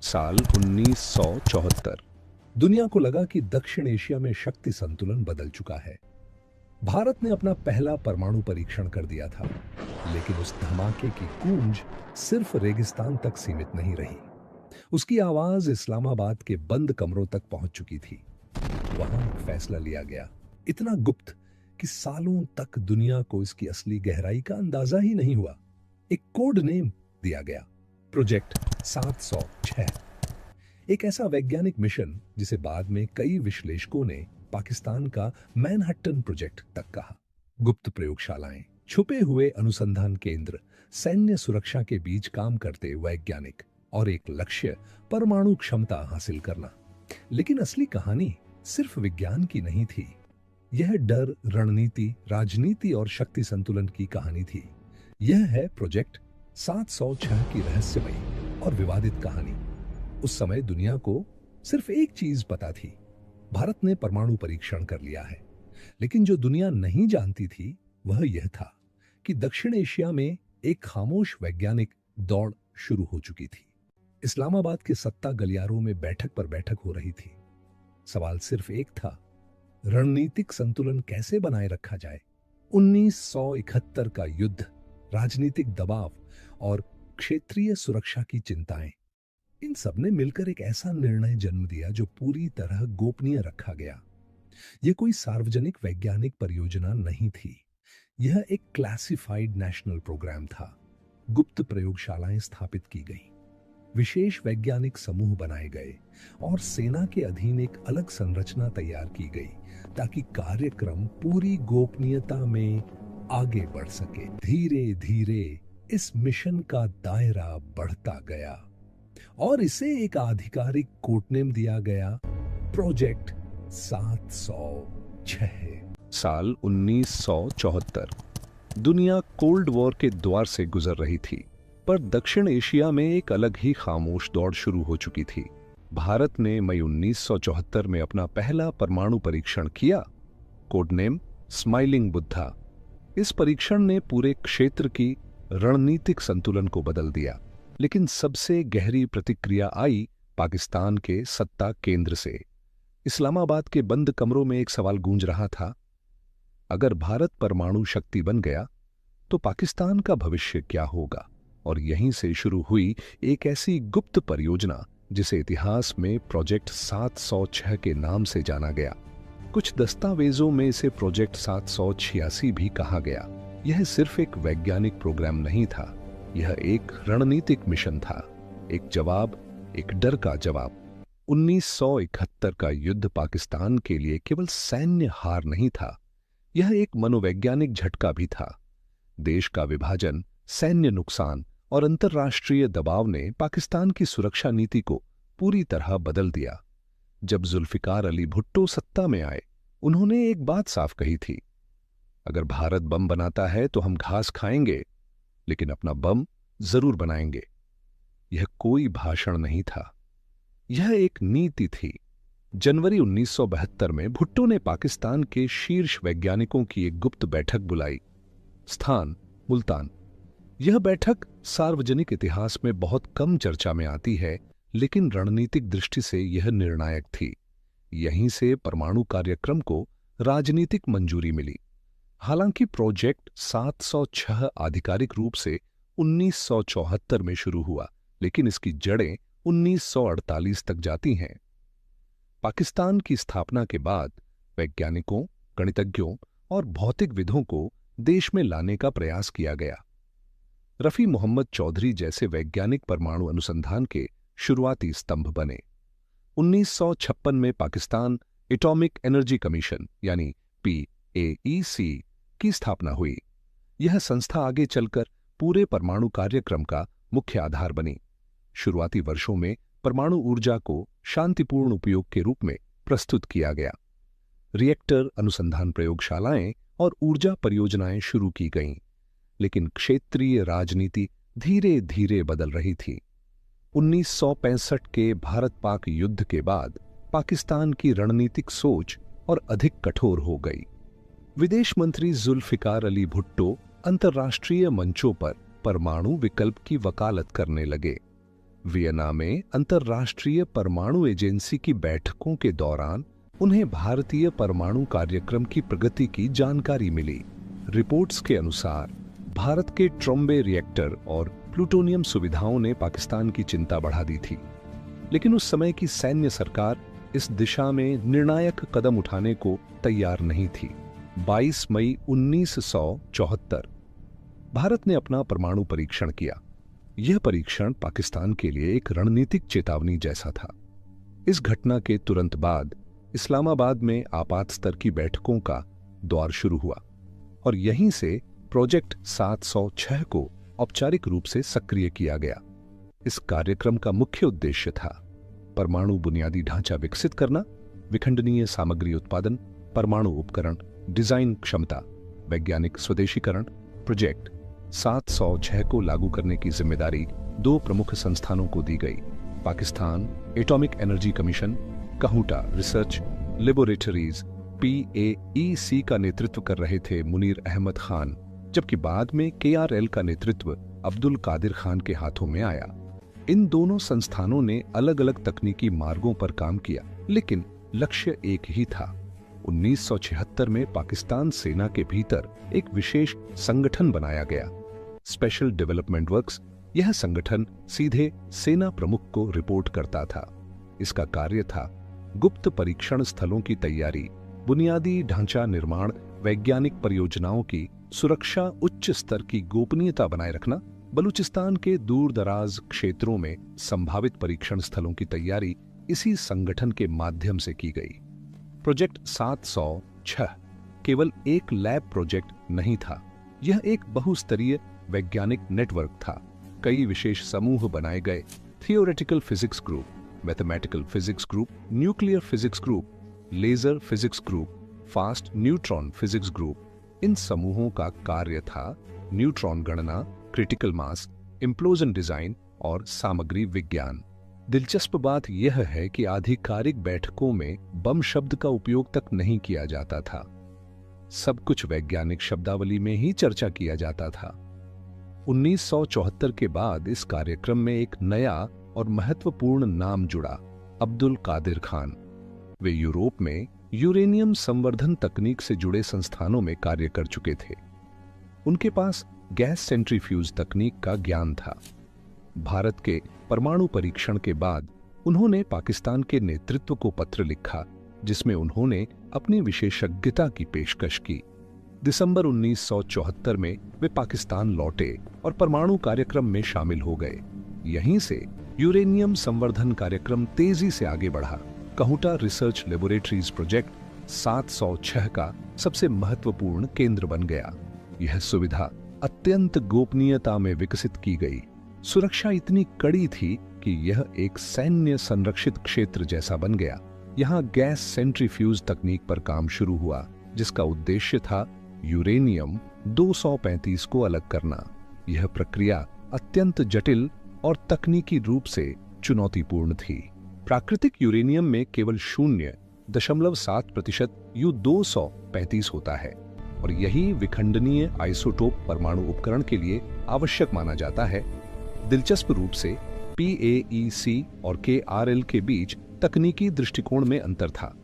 साल 1974। दुनिया को लगा कि दक्षिण एशिया में शक्ति संतुलन बदल चुका है। भारत ने अपना पहला परमाणु परीक्षण कर दिया था, लेकिन उस धमाके की गूंज सिर्फ रेगिस्तान तक सीमित नहीं रही। उसकी आवाज इस्लामाबाद के बंद कमरों तक पहुंच चुकी थी। वहां एक फैसला लिया गया, इतना गुप्त कि सालों तक दुनिया को इसकी असली गहराई का अंदाजा ही नहीं हुआ। एक कोड नेम दिया गया, प्रोजेक्ट 706। एक ऐसा वैज्ञानिक मिशन जिसे बाद में कई विश्लेषकों ने पाकिस्तान का मैनहट्टन प्रोजेक्ट तक कहा। गुप्त प्रयोगशालाएं, छुपे हुए अनुसंधान केंद्र, सैन्य सुरक्षा के बीच काम करते वैज्ञानिक और एक लक्ष्य, परमाणु क्षमता हासिल करना। लेकिन असली कहानी सिर्फ विज्ञान की नहीं थी। यह डर, रणनीति, राजनीति और शक्ति संतुलन की कहानी थी। यह है प्रोजेक्ट 706 की रहस्यमयी और विवादित कहानी। उस समय दुनिया को सिर्फ एक चीज पता थी, भारत ने परमाणु परीक्षण कर लिया है। लेकिन जो दुनिया नहीं जानती थी वह यह था कि दक्षिण एशिया में एक खामोश वैज्ञानिक दौड़ शुरू हो चुकी थी। इस्लामाबाद के सत्ता गलियारों में बैठक पर बैठक हो रही थी। सवाल सिर्फ एक था, रणनीतिक संतुलन कैसे बनाए रखा जाए। 1971 का युद्ध, राजनीतिक दबाव और क्षेत्रीय सुरक्षा की चिंताएं, इन सब ने मिलकर एक ऐसा निर्णय जन्म दिया जो पूरी तरह गोपनीय रखा गया। यह कोई सार्वजनिक वैज्ञानिक परियोजना नहीं थी, यह एक क्लासिफाइड नेशनल प्रोग्राम था। गुप्त प्रयोगशालाएं स्थापित की गईं, विशेष वैज्ञानिक समूह बनाए गए और सेना के अधीन एक अलग संरचना तैयार की गई ताकि कार्यक्रम पूरी गोपनीयता में आगे बढ़ सके। धीरे धीरे इस मिशन का दायरा बढ़ता गया और इसे एक आधिकारिक कोडनेम दिया गया, प्रोजेक्ट 706। साल 1974। दुनिया कोल्ड वॉर के द्वार से गुजर रही थी, पर दक्षिण एशिया में एक अलग ही खामोश दौड़ शुरू हो चुकी थी। भारत ने मई 1974 में अपना पहला परमाणु परीक्षण किया, कोडनेम स्माइलिंग बुद्धा। इस परीक्षण ने पूरे क्षेत्र की रणनीतिक संतुलन को बदल दिया। लेकिन सबसे गहरी प्रतिक्रिया आई पाकिस्तान के सत्ता केंद्र से। इस्लामाबाद के बंद कमरों में एक सवाल गूंज रहा था, अगर भारत परमाणु शक्ति बन गया तो पाकिस्तान का भविष्य क्या होगा। और यहीं से शुरू हुई एक ऐसी गुप्त परियोजना जिसे इतिहास में प्रोजेक्ट 706 के नाम से जाना गया। कुछ दस्तावेजों में इसे प्रोजेक्ट 786 भी कहा गया। यह सिर्फ एक वैज्ञानिक प्रोग्राम नहीं था, यह एक रणनीतिक मिशन था, एक जवाब, एक डर का जवाब। 1971 का युद्ध पाकिस्तान के लिए केवल सैन्य हार नहीं था, यह एक मनोवैज्ञानिक झटका भी था। देश का विभाजन, सैन्य नुकसान और अंतर्राष्ट्रीय दबाव ने पाकिस्तान की सुरक्षा नीति को पूरी तरह बदल दिया। जब जुल्फिकार अली भुट्टो सत्ता में आए, उन्होंने एक बात साफ कही थी, अगर भारत बम बनाता है तो हम घास खाएंगे, लेकिन अपना बम जरूर बनाएंगे। यह कोई भाषण नहीं था, यह एक नीति थी। जनवरी 1972 में भुट्टो ने पाकिस्तान के शीर्ष वैज्ञानिकों की एक गुप्त बैठक बुलाई। स्थान मुल्तान। यह बैठक सार्वजनिक इतिहास में बहुत कम चर्चा में आती है, लेकिन रणनीतिक दृष्टि से यह निर्णायक थी। यहीं से परमाणु कार्यक्रम को राजनीतिक मंजूरी मिली। हालांकि प्रोजेक्ट 706 आधिकारिक रूप से 1974 में शुरू हुआ, लेकिन इसकी जड़ें 1948 तक जाती हैं। पाकिस्तान की स्थापना के बाद वैज्ञानिकों, गणितज्ञों और भौतिकविदों को देश में लाने का प्रयास किया गया। रफी मोहम्मद चौधरी जैसे वैज्ञानिक परमाणु अनुसंधान के शुरुआती स्तंभ बने। 1956 में पाकिस्तान एटॉमिक एनर्जी कमीशन यानी PAEC की स्थापना हुई। यह संस्था आगे चलकर पूरे परमाणु कार्यक्रम का मुख्य आधार बनी। शुरुआती वर्षों में परमाणु ऊर्जा को शांतिपूर्ण उपयोग के रूप में प्रस्तुत किया गया। रिएक्टर, अनुसंधान प्रयोगशालाएं और ऊर्जा परियोजनाएं शुरू की गईं, लेकिन क्षेत्रीय राजनीति धीरे धीरे बदल रही थी। 1965 के भारत-पाक युद्ध के बाद पाकिस्तान की रणनीतिक सोच और अधिक कठोर हो गई। विदेश मंत्री जुल्फिकार अली भुट्टो अंतर्राष्ट्रीय मंचों पर परमाणु विकल्प की वकालत करने लगे। वियना में अंतर्राष्ट्रीय परमाणु एजेंसी की बैठकों के दौरान उन्हें भारतीय परमाणु कार्यक्रम की प्रगति की जानकारी मिली। रिपोर्ट्स के अनुसार भारत के ट्रोम्बे रिएक्टर और प्लूटोनियम सुविधाओं ने पाकिस्तान की चिंता बढ़ा दी थी, लेकिन उस समय की सैन्य सरकार इस दिशा में निर्णायक कदम उठाने को तैयार नहीं थी। 22 मई 1974 भारत ने अपना परमाणु परीक्षण किया। यह परीक्षण पाकिस्तान के लिए एक रणनीतिक चेतावनी जैसा था। इस घटना के तुरंत बाद इस्लामाबाद में आपात स्तर की बैठकों का दौर शुरू हुआ और यहीं से प्रोजेक्ट 706 को औपचारिक रूप से सक्रिय किया गया। इस कार्यक्रम का मुख्य उद्देश्य था परमाणु बुनियादी ढांचा विकसित करना, विखंडनीय सामग्री उत्पादन, परमाणु उपकरण, डिजाइन क्षमता, वैज्ञानिक स्वदेशीकरण। प्रोजेक्ट 706 को लागू करने की जिम्मेदारी दो प्रमुख संस्थानों को दी गई। Pakistan atomic energy commission, Kahuta research laboratories PAEC का नेतृत्व कर रहे थे मुनीर अहमद खान, जबकि बाद में KRL का नेतृत्व अब्दुल कादिर खान के हाथों में आया। इन दोनों संस्थानों ने अलग अलग तकनीकी मार्गों पर काम किया, लेकिन लक्ष्य एक ही था। 1976 में पाकिस्तान सेना के भीतर एक विशेष संगठन बनाया गया, स्पेशल डेवलपमेंट वर्क्स। यह संगठन सीधे सेना प्रमुख को रिपोर्ट करता था। इसका कार्य था गुप्त परीक्षण स्थलों की तैयारी, बुनियादी ढांचा निर्माण, वैज्ञानिक परियोजनाओं की सुरक्षा, उच्च स्तर की गोपनीयता बनाए रखना। बलूचिस्तान के दूर दराज क्षेत्रों में संभावित परीक्षण स्थलों की तैयारी इसी संगठन के माध्यम से की गई। प्रोजेक्ट 706 केवल एक लैब प्रोजेक्ट नहीं था, यह एक बहुस्तरीय वैज्ञानिक नेटवर्क था। कई विशेष समूह बनाए गए, theoretical physics group, mathematical physics group, nuclear physics group, laser physics group, fast neutron physics group. इन समूहों का कार्य था न्यूट्रॉन गणना, क्रिटिकल मास, इम्प्लोजन डिजाइन और सामग्री विज्ञान। दिलचस्प बात यह है कि आधिकारिक बैठकों में बम शब्द का उपयोग तक नहीं किया जाता था। सब कुछ वैज्ञानिक शब्दावली में ही चर्चा किया जाता था। 1974 के बाद इस कार्यक्रम में एक नया और महत्वपूर्ण नाम जुड़ा, अब्दुल कादिर खान। वे यूरोप में यूरेनियम संवर्धन तकनीक से जुड़े संस्थानों में कार्य कर चुके थे। उनके पास गैस सेंट्रीफ्यूज तकनीक का ज्ञान था। भारत के परमाणु परीक्षण के बाद उन्होंने पाकिस्तान के नेतृत्व को पत्र लिखा, जिसमें उन्होंने अपनी विशेषज्ञता की पेशकश की। दिसंबर 1974 में वे पाकिस्तान लौटे और परमाणु कार्यक्रम में शामिल हो गए। यहीं से यूरेनियम संवर्धन कार्यक्रम तेजी से आगे बढ़ा। कहूटा रिसर्च लेबोरेटरीज प्रोजेक्ट 706 का सबसे महत्वपूर्ण केंद्र बन गया। यह सुविधा अत्यंत गोपनीयता में विकसित की गई। सुरक्षा इतनी कड़ी थी कि यह एक सैन्य संरक्षित क्षेत्र जैसा बन गया। यहाँ गैस सेंट्रीफ्यूज तकनीक पर काम शुरू हुआ, जिसका उद्देश्य था यूरेनियम 235 को अलग करना। यह प्रक्रिया अत्यंत जटिल और तकनीकी रूप से चुनौतीपूर्ण थी। प्राकृतिक यूरेनियम में केवल 0.7% U-235 होता है और यही विखंडनीय आइसोटोप परमाणु उपकरण के लिए आवश्यक माना जाता है। दिलचस्प रूप से PAEC और KRL के बीच तकनीकी दृष्टिकोण में अंतर था।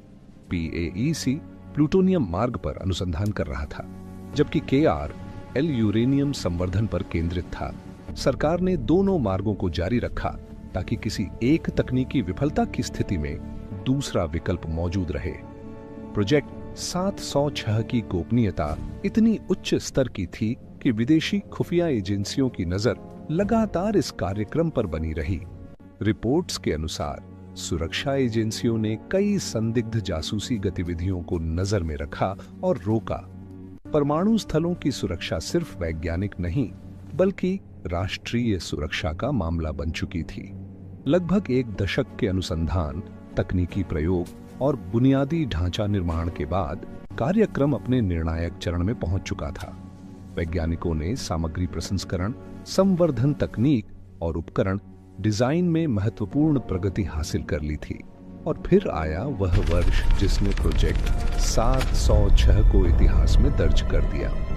PAEC प्लूटोनियम मार्ग पर अनुसंधान कर रहा था, जबकि KRL यूरेनियम संवर्धन पर केंद्रित था। सरकार ने दोनों मार्गों को जारी रखा ताकि किसी एक तकनीकी विफलता की स्थिति में दूसरा विकल्प मौजूद रहे। प्रोजेक्ट 706 की गोपनीयता इतनी उच्च स्तर की थी कि विदेशी खुफिया एजेंसियों की नजर लगातार इस कार्यक्रम पर बनी रही। रिपोर्ट्स के अनुसार सुरक्षा एजेंसियों ने कई संदिग्ध जासूसी गतिविधियों को नजर में रखा और रोका। परमाणु स्थलों की सुरक्षा सिर्फ वैज्ञानिक नहीं, बल्कि राष्ट्रीय सुरक्षा का मामला बन चुकी थी। लगभग एक दशक के अनुसंधान, तकनीकी प्रयोग और बुनियादी ढांचा निर्माण के बाद कार्यक्रम अपने निर्णायक चरण में पहुंच चुका था। वैज्ञानिकों ने सामग्री प्रसंस्करण, संवर्धन तकनीक और उपकरण डिजाइन में महत्वपूर्ण प्रगति हासिल कर ली थी। और फिर आया वह वर्ष जिसने प्रोजेक्ट 706 को इतिहास में दर्ज कर दिया।